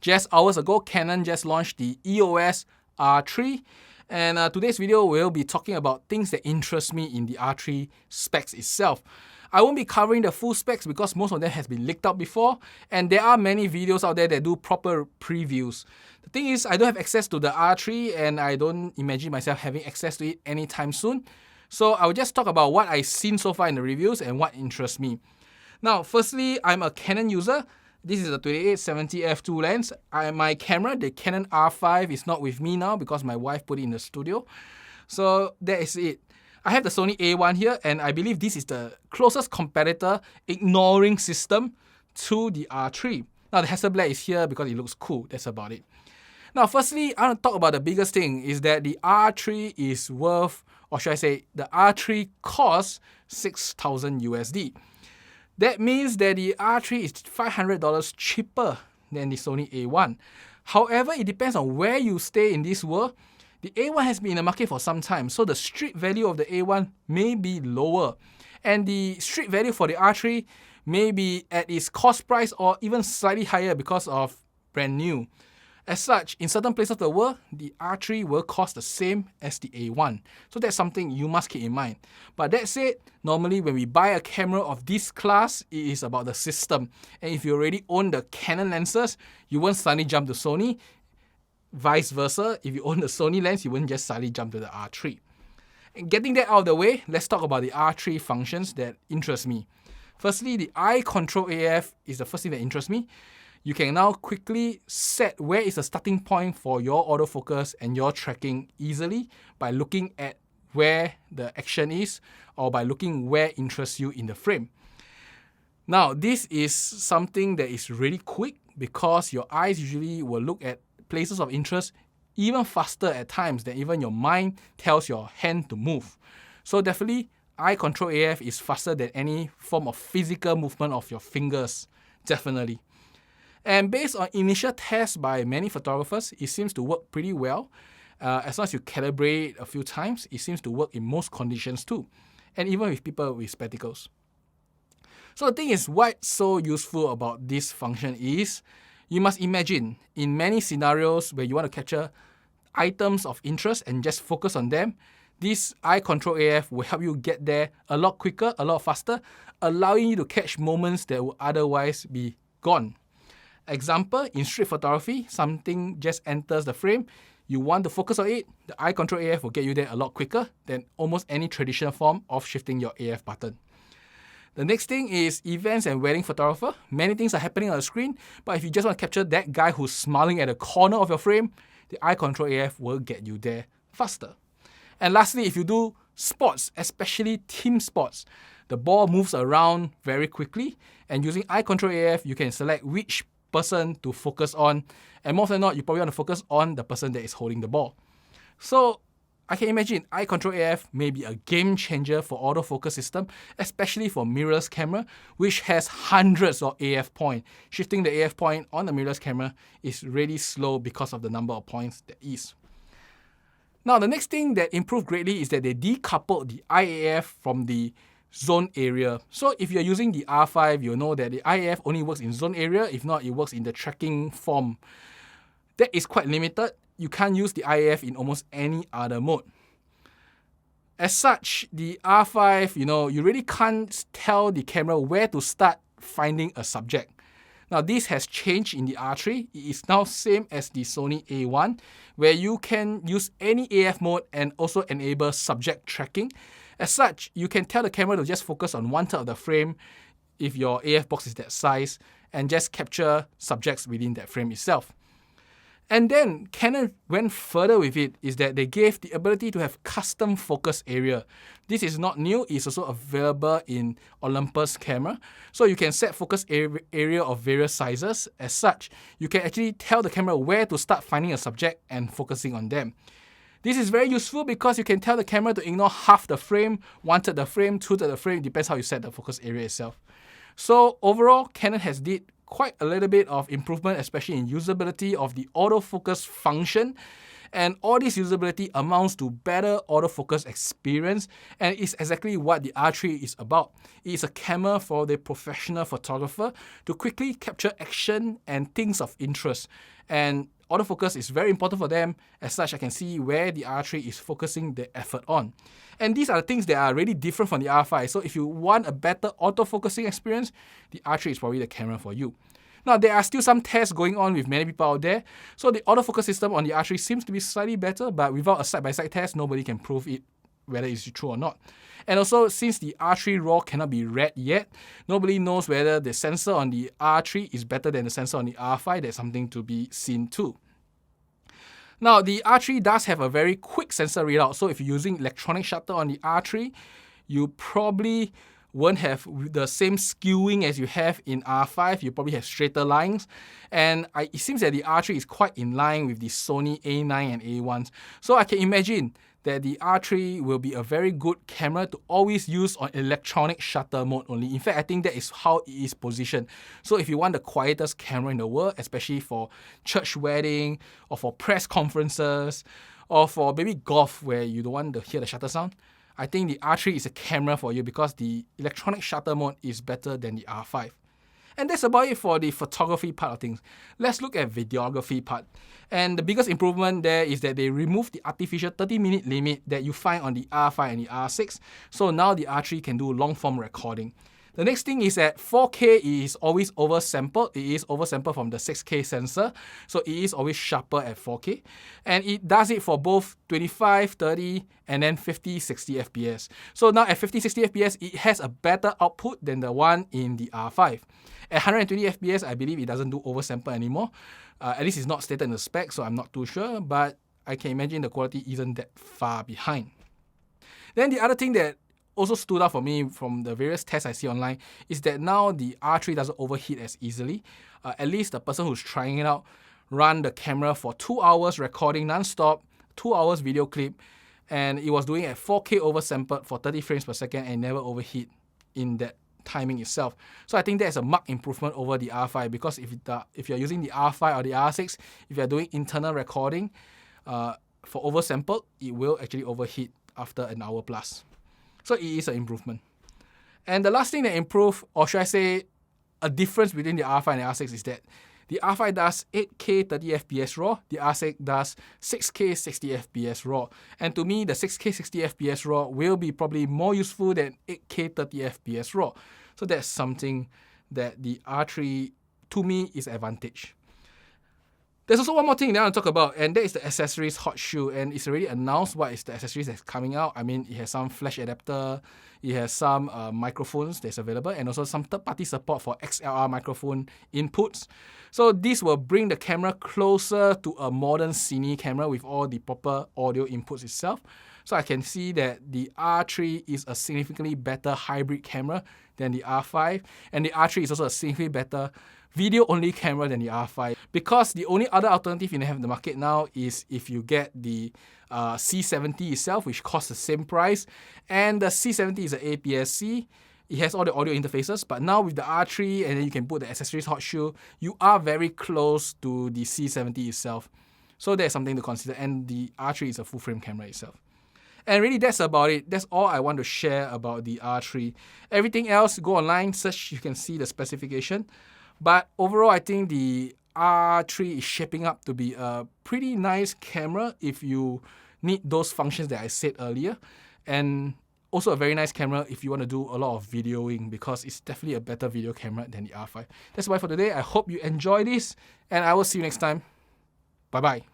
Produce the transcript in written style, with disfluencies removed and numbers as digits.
Just hours ago, Canon just launched the EOS R3, and today's video will be talking about things that interest me in the R3 specs itself. I won't be covering the full specs because most of them has been leaked out before, and there are many videos out there that do proper previews. The thing is, I don't have access to the R3, and I don't imagine myself having access to it anytime soon. So I will just talk about what I've seen so far in the reviews and what interests me. Now, firstly, I'm a Canon user. This is a 28-70 f2 lens. My camera, the Canon R5, is not with me now because my wife put it in the studio. So that is it. I have the Sony A1 here, and I believe this is the closest competitor ignoring system to the R3. Now the Hasselblad is here because it looks cool. That's about it. Now, firstly, I want to talk about the biggest thing is that the R3 is worth, or should I say, the R3 costs $6,000 USD. That means that the R3 is $500 cheaper than the Sony A1. However, it depends on where you stay in this world. The A1 has been in the market for some time, so the street value of the A1 may be lower. And the street value for the R3 may be at its cost price or even slightly higher because of brand new. As such, in certain places of the world, the R3 will cost the same as the A1. So that's something you must keep in mind. But that said, normally when we buy a camera of this class, it is about the system. And if you already own the Canon lenses, you won't suddenly jump to Sony. Vice versa, if you own the Sony lens, you won't just suddenly jump to the R3. And getting that out of the way, let's talk about the R3 functions that interest me. Firstly, the eye control AF is the first thing that interests me. You can now quickly set where is the starting point for your autofocus and your tracking easily by looking at where the action is or by looking where interests you in the frame. Now, this is something that is really quick because your eyes usually will look at places of interest even faster at times than even your mind tells your hand to move. So definitely, eye control AF is faster than any form of physical movement of your fingers, definitely. And based on initial tests by many photographers, it seems to work pretty well. As long as you calibrate a few times, it seems to work in most conditions too, and even with people with spectacles. So the thing is, what's so useful about this function is, you must imagine in many scenarios where you want to capture items of interest and just focus on them, this eye control AF will help you get there a lot quicker, a lot faster, allowing you to catch moments that would otherwise be gone. Example, in street photography, something just enters the frame, you want to focus on it, the eye control AF will get you there a lot quicker than almost any traditional form of shifting your AF button. The next thing is events and wedding photographer. Many things are happening on the screen, but if you just want to capture that guy who's smiling at the corner of your frame, the eye control AF will get you there faster. And lastly, if you do sports, especially team sports, the ball moves around very quickly, and using eye control AF, you can select which person to focus on, and more than not, you probably want to focus on the person that is holding the ball. So I can imagine eye control AF may be a game changer for autofocus system, especially for mirrorless camera, which has hundreds of AF points. Shifting the AF point on the mirrorless camera is really slow because of the number of points there is. Now, the next thing that improved greatly is that they decoupled the IAF from the zone area. So if you're using the R5, you'll know that the IAF only works in zone area. If not, it works in the tracking form. That is quite limited. You can't use the IAF in almost any other mode. As such, the R5, you really can't tell the camera where to start finding a subject. Now, this has changed in the R3. It is now same as the Sony A1, where you can use any AF mode and also enable subject tracking. As such, you can tell the camera to just focus on one third of the frame if your AF box is that size and just capture subjects within that frame itself. And then Canon went further with it, is that they gave the ability to have custom focus area. This is not new, it's also available in Olympus camera. So you can set focus area of various sizes. As such, you can actually tell the camera where to start finding a subject and focusing on them. This is very useful because you can tell the camera to ignore half the frame, one-third of the frame, two-thirds of the frame, depends how you set the focus area itself. So overall, Canon has did quite a little bit of improvement, especially in usability of the autofocus function. And all this usability amounts to better autofocus experience, and it's exactly what the R3 is about. It is a camera for the professional photographer to quickly capture action and things of interest. And autofocus is very important for them. As such, I can see where the R3 is focusing the effort on. And these are the things that are really different from the R5. So if you want a better autofocusing experience, the R3 is probably the camera for you. Now, there are still some tests going on with many people out there. So the autofocus system on the R3 seems to be slightly better, but without a side-by-side test, nobody can prove it, whether it's true or not. And also, since the R3 RAW cannot be read yet, nobody knows whether the sensor on the R3 is better than the sensor on the R5. That's something to be seen too. Now, the R3 does have a very quick sensor readout. So if you're using electronic shutter on the R3, you probably won't have the same skewing as you have in R5. You probably have straighter lines. And it seems that the R3 is quite in line with the Sony A9 and A1s. So I can imagine that the R3 will be a very good camera to always use on electronic shutter mode only. In fact, I think that is how it is positioned. So if you want the quietest camera in the world, especially for church wedding or for press conferences or for maybe golf where you don't want to hear the shutter sound, I think the R3 is a camera for you because the electronic shutter mode is better than the R5. And that's about it for the photography part of things. Let's look at videography part. And the biggest improvement there is that they removed the artificial 30-minute limit that you find on the R5 and the R6. So now the R3 can do long-form recording. The next thing is that 4K is always oversampled. It is oversampled from the 6K sensor. So it is always sharper at 4K. And it does it for both 25, 30, and then 50, 60 FPS. So now at 50, 60 FPS, it has a better output than the one in the R5. At 120 FPS, I believe it doesn't do oversample anymore. At least it's not stated in the spec, so I'm not too sure. But I can imagine the quality isn't that far behind. Then the other thing that also stood out for me from the various tests I see online is that now the R3 doesn't overheat as easily. At least the person who's trying it out ran the camera for 2 hours recording non-stop, 2 hours video clip, and it was doing at 4K oversampled for 30 frames per second and never overheat in that timing itself. So I think that's a marked improvement over the R5 because if you're using the R5 or the R6, if you're doing internal recording for oversampled, it will actually overheat after an hour plus. So it is an improvement. And the last thing that improved, or should I say a difference between the R5 and the R6 is that the R5 does 8K 30 FPS RAW, the R6 does 6K 60 FPS RAW. And to me, the 6K 60 FPS RAW will be probably more useful than 8K 30 FPS RAW. So that's something that the R3, to me, is an advantage. There's also one more thing that I want to talk about, and that is the accessories hot shoe. And it's already announced what is the accessories that's coming out. I mean, it has some flash adapter, it has some microphones that's available, and also some third-party support for XLR microphone inputs. So this will bring the camera closer to a modern cine camera with all the proper audio inputs itself. So I can see that the R3 is a significantly better hybrid camera than the R5, and the R3 is also a significantly better video-only camera than the R5, because the only other alternative you have in the market now is if you get the C70 itself, which costs the same price, and the C70 is an APS-C. It has all the audio interfaces, but now with the R3 and then you can put the accessories hot shoe, you are very close to the C70 itself. So that's something to consider, and the R3 is a full-frame camera itself. And really, that's about it. That's all I want to share about the R3. Everything else, go online, search, you can see the specification. But overall, I think the R3 is shaping up to be a pretty nice camera if you need those functions that I said earlier. And also a very nice camera if you want to do a lot of videoing, because it's definitely a better video camera than the R5. That's all for today. I hope you enjoy this, and I will see you next time. Bye-bye.